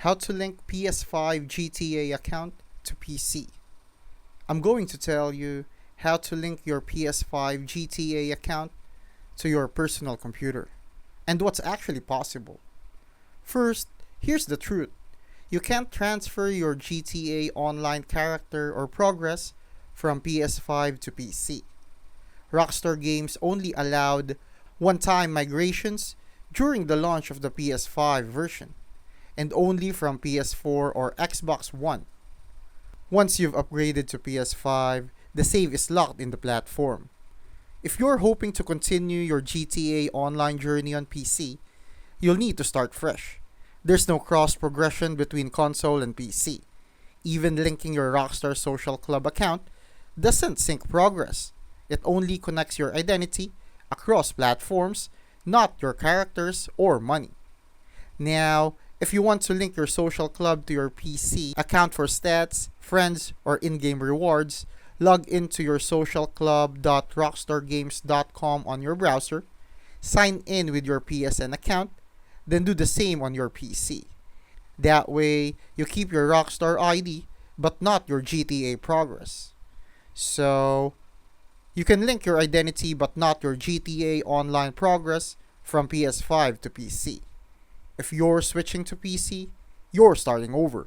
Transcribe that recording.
How to link PS5 GTA account to PC. I'm going to tell you how to link your PS5 GTA account to your personal computer and what's actually possible. First, here's the truth. You can't transfer your GTA Online character or progress from PS5 to PC. Rockstar Games only allowed one-time migrations during the launch of the PS5 version, and only from PS4 or Xbox One. Once you've upgraded to PS5, the save is locked in the platform. If you're hoping to continue your GTA Online journey on PC, you'll need to start fresh. There's no cross progression between console and PC. Even linking your Rockstar Social Club account doesn't sync progress. It only connects your identity across platforms, not your characters or money. Now, if you want to link your social club to your PC account for stats, friends, or in-game rewards, log into your socialclub.rockstargames.com on your browser, sign in with your PSN account, then do the same on your PC. That way, you keep your Rockstar ID, but not your GTA progress. So, you can link your identity but not your GTA Online progress from PS5 to PC. If you're switching to PC, you're starting over.